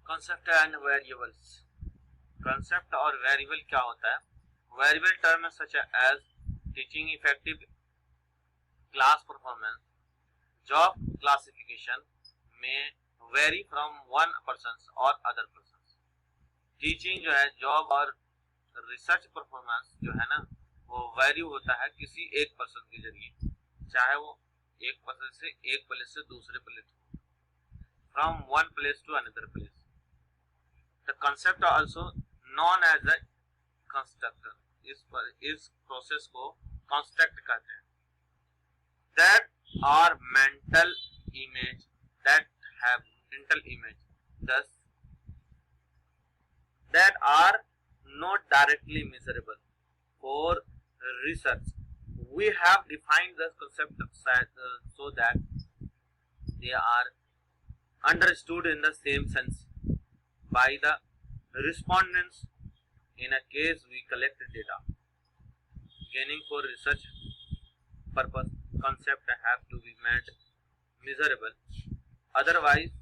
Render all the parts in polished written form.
Concept and variables. Concept और variable क्या होता है? Variable term such as teaching effective class performance, job classification में वेरी फ्रॉम वन पर्सन और other person. Teaching जो है, जॉब और रिसर्च परफॉर्मेंस जो है ना, वो वेरी होता है किसी एक पर्सन के जरिए, चाहे वो एक पर्सन से एक प्लेस से दूसरे place, from one place to another place. The concept also known as a constructor. इस प्रोसेस को कंस्ट्रक्ट कहते हैं। That are mental image that have mental image thus that are not directly measurable. For research, we have defined the concept so that they are understood in the same sense by the respondents. In a case we collect data, gaining for research purpose, concept have to be made measurable. Otherwise,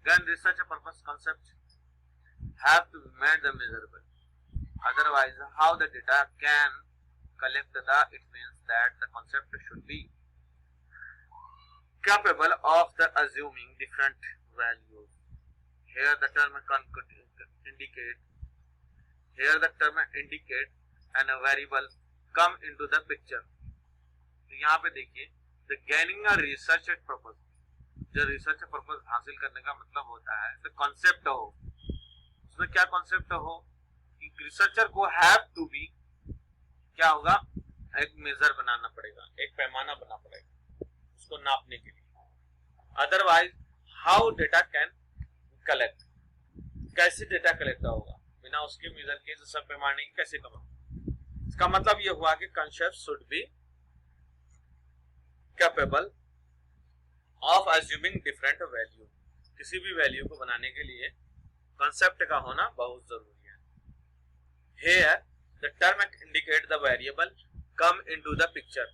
when research purpose concept have to be made measurable. Otherwise, how the data can collect the data? It means that the concept should be capable of the assuming different values. Here the term indicate and a variable come into the picture. तो यहाँ पे देखिए, the gaining a research purpose, जो research purpose हासिल करने का मतलब होता है, तो कॉन्सेप्ट हो, उसमें क्या कॉन्सेप्ट हो कि रिसर्चर को हैव टू बी क्या होगा, एक मेजर बनाना पड़ेगा, एक पैमाना बनाना पड़ेगा उसको नापने के लिए। Otherwise how data can collect, कैसे डेटा कलेक्ट होगा बिना उसके मेजर के, सब पैमाने की कैसे कमा। इसका मतलब ये हुआ कि concept should be capable of assuming different value. किसी भी वैल्यू को बनाने के लिए कंसेप्ट का होना बहुत जरूरी है। Here the term indicate the variable come into the picture।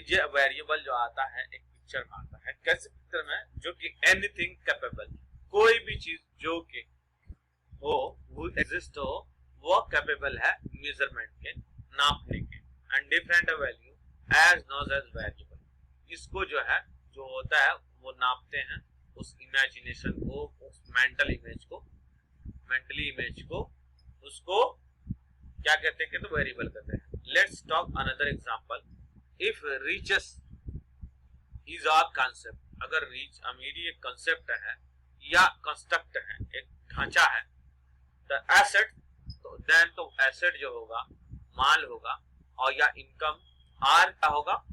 ये वेरिएबल जो आता है एक पिक्चर में आता है। कैसे पिक्चर में? जो कि एनीथिंग कैपेबल, कोई भी चीज जो कि हो, वो एग्जिस्ट हो, वो कैपेबल है मेजरमेंट के, नापने के। And different value as known as variable. इसको जो है, जो होता है, वो नापते हैं उस इमेजिनेशन को, उस मेंटल इमेज को, मेंटली इमेज को, उसको क्या कहते हैं? तो वेरिएबल कहते हैं। Let's talk another example. If riches is a concept, अगर रिच अमीरी एक कॉन्सेप्ट है या कंस्ट्रक्ट है, एक ढांचा है, द एसेट, तो देन तो एसेट जो होगा माल होगा, और या इनकम आर का होगा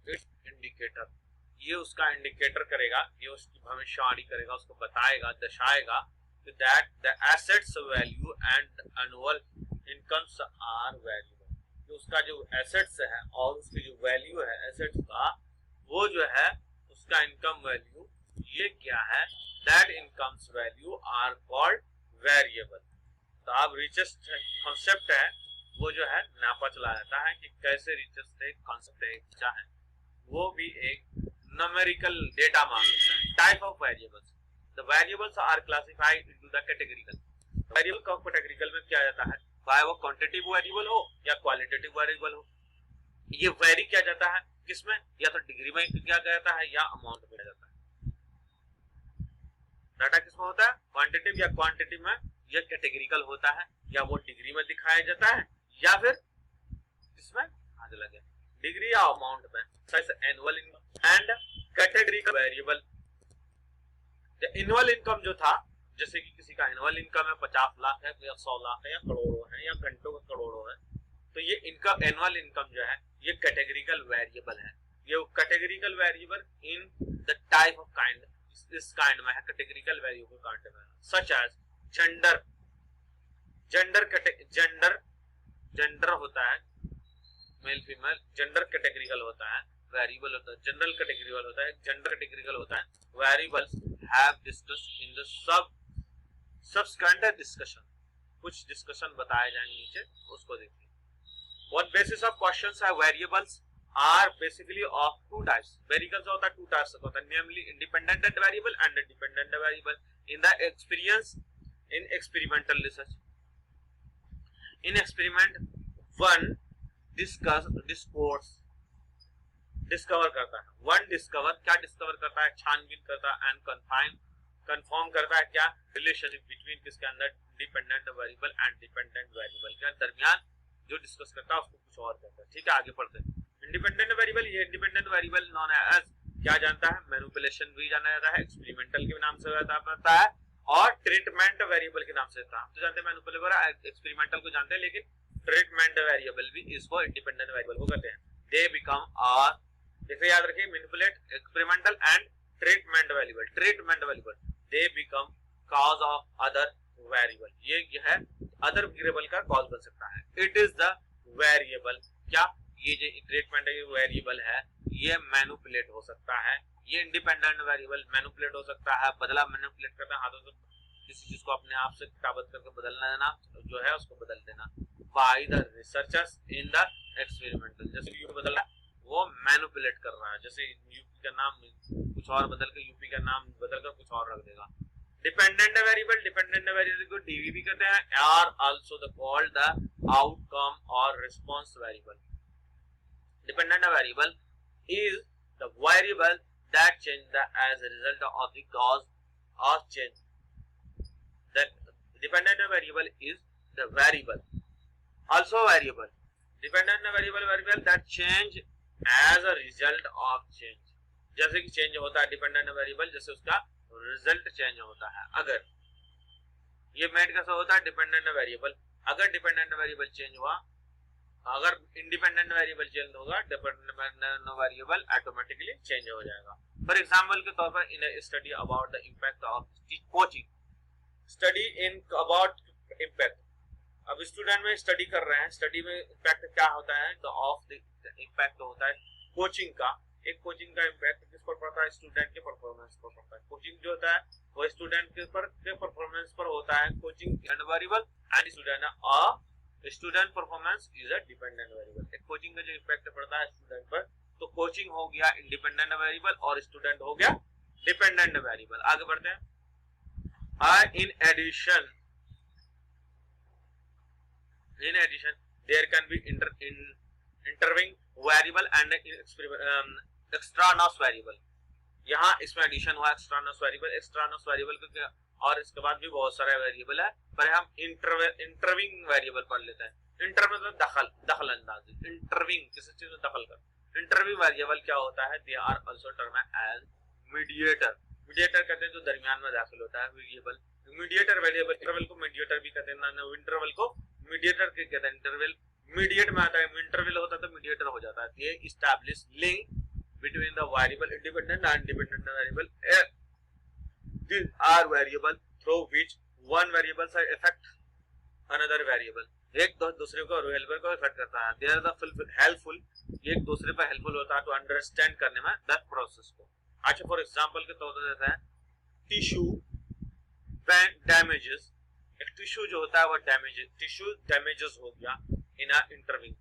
इट्स इंडिकेटर। ये उसका इंडिकेटर करेगा, ये उसकी भविष्यवाणी करेगा, उसको बताएगा, दर्शाएगा कि that the assets value and annual incomes are valuable. तो उसका जो एसेट्स है और उसकी जो वैल्यू है एसेट्स का, वो जो है उसका इनकम वैल्यू, ये क्या है? That incomes value are called variable. तो अब रिचेस्ट कॉन्सेप्ट है, वो जो है नापा चला जाता है कि कैसे रिचेस्ट एक कॉन्सेप्ट है, वो भी एक numerical data मान सकता है। Type of variables, the variables are classified into the categorical. Variable को कैटेगरिकल में किया जाता है, चाहे वो क्वांटिटेटिव वेरिएबल हो या क्वालिटेटिव वेरिएबल हो। ये वेरी किया जाता है किसमें? या तो डिग्री में किया जाता है या अमाउंट में किया जाता है। डाटा किसमें होता है? क्वांटिटेटिव या क्वांटिटी में। या कैटेगरिकल होता है, या वो डिग्री में दिखाया जाता है, या फिर इसमें आगे लगे डिग्री या अमाउंट में। Annual income and categorical variable. Annual income जो था, जैसे कि किसी का एनुअल इनकम है 50 लाख है, या 100 लाख है, या करोड़ों है, या घंटों का करोड़ों है, तो ये इनकम, एनुअल इनकम जो है, ये कैटेगरिकल वेरिएबल है। ये categorical variable in the type of kind, इस काइंड में है, कैटेगरिकल वेरिएबल काइंड में, सच एज जेंडर। जेंडर होता है मेल फीमेल, जेंडर कैटेगरिकल होता है, वेरिएबल होता है, जनरल कैटेगरिकल होता है, जेंडर कैटेगरिकल होता है। Variables have discussed in the subsequent discussion. कुछ डिस्कशन बताए जाएंगे नीचे, उसको देखिए। What basis of questions are variables are basically of two types. Variables होता है टू टाइप्स का होता है, namely independent variable and dependent variable in the experience in experimental research. In experiment one discover करता है, वन डिस्कवर क्या discover करता है, छानबीन करता है एंड कंफर्म करता है क्या, रिलेशनशिप बिटवीन किसके अंदर, dependent variable and dependent variable के दरमियान जो डिस्कस करता है उसको कुछ और कहता है। ठीक है, आगे पढ़ते हैं। इंडिपेंडेंट वेरिएबल, ये इंडिपेंडेंट वेरिएबल नॉन एज क्या जानता है, मैनिपुलेशन भी जाना जाता है, एक्सपेरिमेंटल के नाम से जाता है और ट्रीटमेंट वेरिएबल के नाम से था। हम तो जानते हैं मैनिपुलेबल एक्सपेरिमेंटल को जानते हैं, लेकिन ट्रीटमेंट वेरिएबल भी इसको इंडिपेंडेंट वेरिएबल को कहते हैं। दे बिकम और इसे याद रखिए, manipulate experimental and treatment variable, treatment variable they become cause of other variable, ये है अदर वेरिएबल का कॉज बन सकता है। इट इज द वेरिएबल क्या, ये जो ट्रीटमेंट वेरिएबल है ये मैनिपुलेट हो सकता है, ये इंडिपेंडेंट वेरिएबल मैनिपुलेट हो सकता है, बदला मैनिपुलेट करना, हाथों से किसी चीज को अपने आप से किताबत करके बदलना देना जो है उसको बदल देना, by the researchers in the experimental. जैसे यू बदला वो मैनिपुलेट कर रहा है, जैसे यूपी का नाम कुछ और बदल के यूपी का नाम बदल कर कुछ और रख देगा। डिपेंडेंट वेरिएबल को डीवी भी कहते हैं, are also the called the outcome और response variable. Dependent variable is the variable that change as a result of the cause or change. The dependent variable is the variable, also variable. Dependent variable that change as a result of change. जैसे कि change होता है dependent variable, जैसे उसका result change होता है। अगर ये मेड कैसे होता है डिपेंडेंट वेरिएबल, अगर डिपेंडेंट वेरिएबल चेंज हुआ, अगर इंडिपेंडेंट वेरिएबल चेंज होगा डिपेंडेंट वेरिएबल ऑटोमेटिकली चेंज हो जाएगा। फॉर एग्जांपल के तौर पर in study about the impact of coaching, study in about impact, अब स्टूडेंट में स्टडी कर रहे हैं, स्टडी में इंपैक्ट क्या होता है, तो ऑफ द इंपैक्ट होता है कोचिंग का। एक कोचिंग का इंपैक्ट किस पर पड़ता है, स्टूडेंट के परफॉर्मेंस पर पड़ता है। कोचिंग जो होता है वो स्टूडेंट के परफॉर्मेंस पर होता है, coaching and variable and student performance is a dependent variable. एक कोचिंग का जो इफेक्ट पड़ता है स्टूडेंट पर, तो कोचिंग हो गया इंडिपेंडेंट वेरिएबल और स्टूडेंट हो गया डिपेंडेंट वेरिएबल। आगे बढ़ते हैं। In addition there can be intervening variable and extraneous variable. यहाँ इसमें एडिशन हुआ एक्स्ट्रानस वेरिएबल को, और इसके बाद भी बहुत सारे वेरिएबल है, पर हम इंटरविंग वेरिएबल पढ़ लेते हैं। इंटर मतलब दखल अंदाजी, इंटरविंग किसी चीज में दखल कर। इंटरविंग वेरिएबल क्या होता है, they are also term as mediator. Mediator कहते हैं जो दरमियान में दाखिल होता है वेरिएबल। मीडिएटर वेरिएबल, इंटरवल को मीडिएटर भी कहते हैं, इंटरवल को मीडिएटर कहते हैं। इंटरवल मीडिएट में आता है, इंटरवल होता है तो मीडिएटर हो जाता है। ये establish link between the variable independent and dependent variable. These are variable through which one variable affect another variable. एक दूसरे को वेरिएबल को इफेक्ट करता है। They are the helpful, एक दूसरे पर हेल्पफुल होता है टू अंडरस्टैंड करने में द प्रोसेस को। अच्छा, फॉर एग्जांपल के तौर पर देता है टिश्यू डैमेजेस। एक टिश्यू जो होता है वो टिश्यू डैमेजेस हो गया इन अ इंटरविंग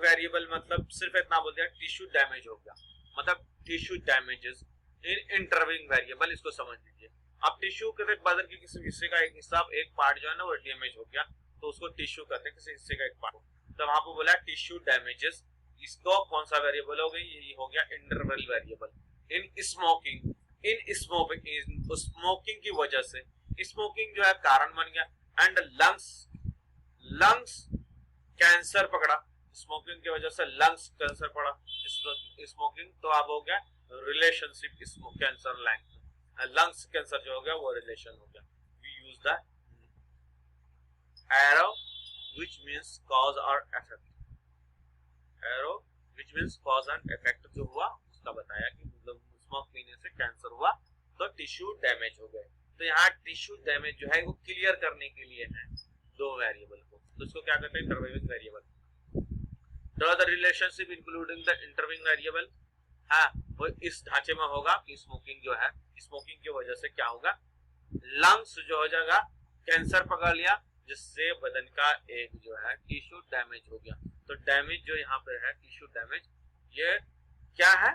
वेरिएबल, मतलब सिर्फ इतना बोल दिया टिश्यू डैमेज हो गया, मतलब टिश्यू डैमेजेस इन इंटरविंग वेरिएबल, इसको समझ लीजिए। अब टिश्यू के बदन के किसी हिस्से का एक हिस्सा, एक पार्ट जो है ना वो डैमेज हो गया, तो उसको टिश्यू कहते हैं, किसी हिस्से का एक पार्ट। तो वहां पे बोला टिश्यू डैमेजेस, इसको कौन सा वेरिएबल हो गई, ये हो गया इंटरवल वेरिएबल। इन स्मोकिंग की वजह से, स्मोकिंग जो है कारण बन गया, एंड लंग्स कैंसर पकड़ा, स्मोकिंग की वजह से लंग्स कैंसर पड़ा स्मोकिंग, तो अब हो गया रिलेशनशिप कैंसर लंग्स कैंसर जो हो गया वो रिलेशन हो गया। We use the arrow which means cause और effect, arrow which means cause and effect जो हुआ उसका बताया कि मतलब स्मोक पीने से कैंसर हुआ तो टिश्यू डैमेज हो गए। तो यहाँ टिश्यू डैमेज जो है वो क्लियर करने के लिए है दो वेरिएबल को, तो इसको क्या कहते हैं intervening variable. Draw the relationship including the intervening variable. हाँ, वो इस ढांचे में होगा कि स्मोकिंग जो है, स्मोकिंग की वजह से क्या होगा, लंग्स जो हो जाएगा कैंसर पकड़ लिया, जिससे बदन का एक जो है टिश्यू डैमेज हो गया। तो तो डैमेज जो यहाँ पे है, टिश्यू डैमेज, ये क्या है,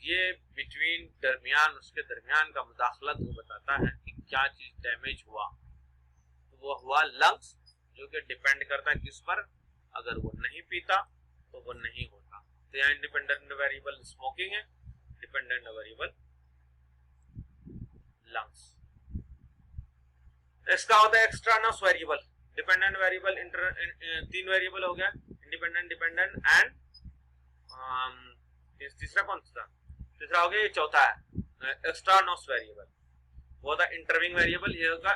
ये बिटवीन दरमियान, उसके दरमियान का मुदाखलत वो बताता है कि क्या चीज डैमेज हुआ। तो वो हुआ लंग्स, जो कि डिपेंड करता है किस पर, अगर वो नहीं पीता तो वो नहीं होता। तो यहाँ इंडिपेंडेंट वेरिएबल स्मोकिंग है, डिपेंडेंट वेरिएबल लंग्स। इसका होता है एक्सट्रानस वेरिएबल। डिपेंडेंट वेरिएबल तीन वेरिएबल हो गया, इंडिपेंडेंट, डिपेंडेंट एंड तीसरा कौन सा, तीसरा हो गया, ये चौथा है एक्सट्रानस वेरिएबल। वो होता है इंटरविंग वेरिएबल, ये होगा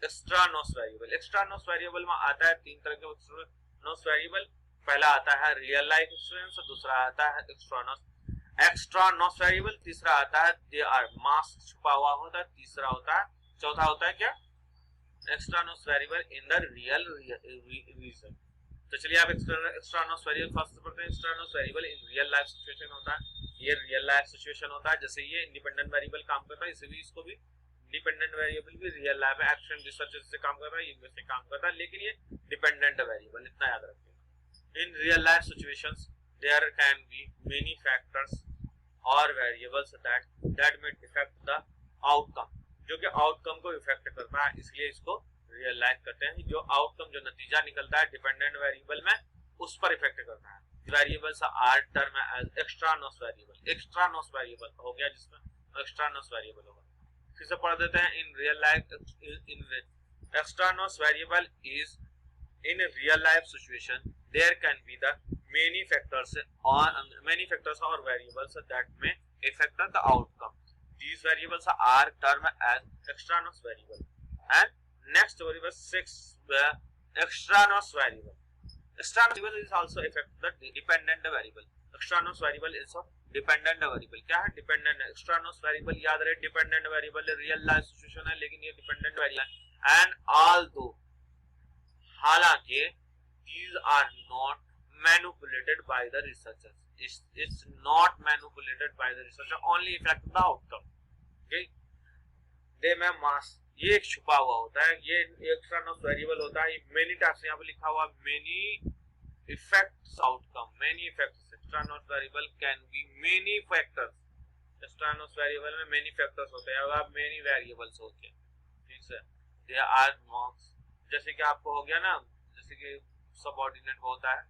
एक्सट्रानस वेरिएबल। एक्सट्रानस वेरिएबल में आता है तीन तरह के एक्सट्रानस वेरिएबल। पहला आता है रियल लाइफ एक्सपीरियंस, दूसरा आता है एक्स्ट्रानस वेरिएबल, तीसरा आता है दे आर मास्क, छुपा हुआ होता है, तीसरा होता है, चौथा होता है क्या, extraneous variable in the real reason. तो चलिए आप एक्सट्रानस वेरिएबल फर्स्ट पढ़ते हैं। Extraneous variable in real life situation होता है, ये रियल लाइफ सिचुएशन होता है। जैसे ये इंडिपेंडेंट वेरिएबल काम करता है, इसे भी, इसको भी इंडिपेंडेंट वेरिएबल भी रियल लाइफ एक्शन रिसर्च से काम करता है, ये से काम करता है, लेकिन ये डिपेंडेंट वेरिएबल, इतना याद रखिएगा। In real life situations, there can be many factors or variables that may affect the outcome, जो कि आउटकम को इफेक्ट करता है, इसलिए इसको रियल लाइफ कहते हैं। जो आउटकम, जो नतीजा निकलता है डिपेंडेंट वेरिएबल में, उस पर इफेक्ट करता है। Variables are term as extraneous variable. Extraneous variable हो गया जिसमें एक्सट्रानस वेरिएबल होगा। फिर से पढ़ देते हैं। In real life, in extraneous variable is in a real life situation, there can be the many factors or variables that may affect the outcome. These variables are termed as extraneous variable. And next variable 6, extraneous variable. Extraneous variable is also affect the dependent variable. Extraneous variable is a dependent variable. क्या है dependent? Extraneous variable याद रहे, dependent variable real life situation है, लेकिन ये dependent variable है। And although, हालांकि these are not manipulated by the researchers, it's not manipulated by the researcher, only affect the outcome. Okay, they may mask, ये एक छुपा हुआ होता है, ये एक्सट्रानस वेरिएबल होता है। मेनी टाइप्स यहाँ पे लिखा हुआ, many effects outcome, many effects. Extraneous variable can be many factors, extraneous variable में मेनी फैक्टर्स होते हैं और मेनी वेरिएबल्स होते हैं, ठीक है। दे आर मार्क्स, जैसे कि आपको हो गया ना, जैसे कि सबऑर्डिनेट होता है,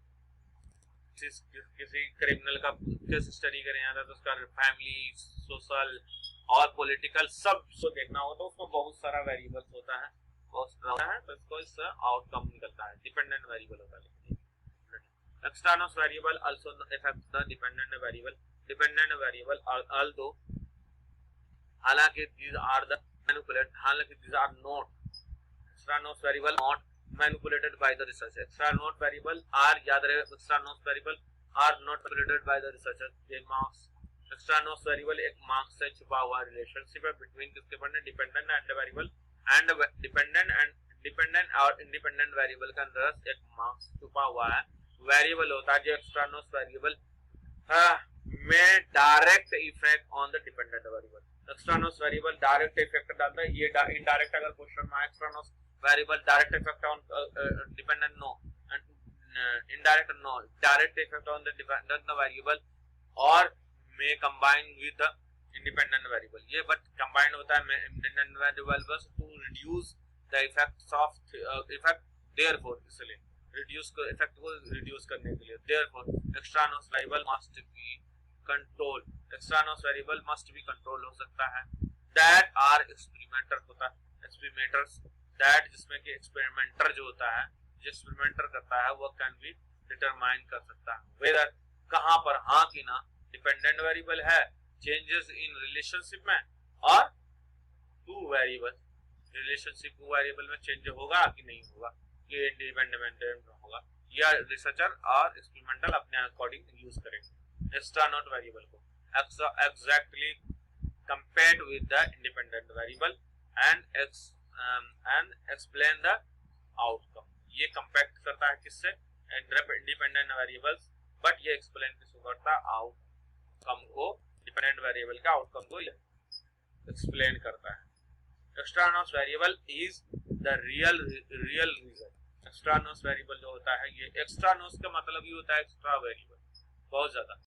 किसी क्रिमिनल का केस स्टडी करें आता है तो उसका फैमिली, सोशल और पॉलिटिकल सब देखना हो तो उसमें बहुत सारा वेरिएबल्स होता है, तो इसको इससे आउटकम निकलता है, डिपेंडेंट वेरिएबल होता है। External variable also affect the dependent variable. Dependent variable although, हालांकि these are the manipulated, हालांकि these are not extraneous variable not manipulated by the researcher. Extraneous variable are, याद रहे, extraneous variable are not manipulated by the researcher. They marks, extraneous variable एक marks से छुपा हुआ relationship है between किसके पढ़ने, dependent and variable, and dependent और independent variable का अंदर एक marks छुपा हुआ है, variable होता है जो extraneous variable में direct effect on the dependent variable. Extraneous variable direct effect डालता है, ये indirect अगर क्वेश्चन में extraneous variable direct effect on dependent, no, and indirect, no, direct effect on the dependent variable or may combine with the independent variable. ये but combined होता है independent variables to reduce the effects of effect, therefore इसलिए reduce को effect को reduce करने के लिए, therefore extraneous variable must be controlled. extraneous variable must be controlled हो सकता है, that are experimental होता है, experimenters that, जिसमें कि एक्सपेरिमेंटर जो होता है, जो एक्सपेरिमेंटर करता है वो कैन बी डिटरमाइन कर सकता है वेदर, कहां पर हाँ कि ना डिपेंडेंट वेरिएबल है, चेंजेस इन रिलेशनशिप में, और two variable, relationship two variable में चेंज होगा कि नहीं होगा, ये इंडिपेंडेंट होगा, या रिसर्चर और एक्सपेरिमेंटल अपने अकॉर्डिंग यूज करेंगे एक्सटर्नल वेरिएबल को exactly compared with the independent variable and explain the outcome. ये कंपेक्ट करता है किससे, इंडिपेंडेंट वेरिएबल्स, बट ये एक्सप्लेन किसको करता है, आउटकम को, डिपेंडेंट वेरिएबल का आउटकम को एक्सप्लेन करता है। External variable is the real reason, extraneous variable जो होता है, ये एक्स्ट्रा नोस का मतलब ही होता है एक्स्ट्रा वेरिएबल, बहुत ज्यादा।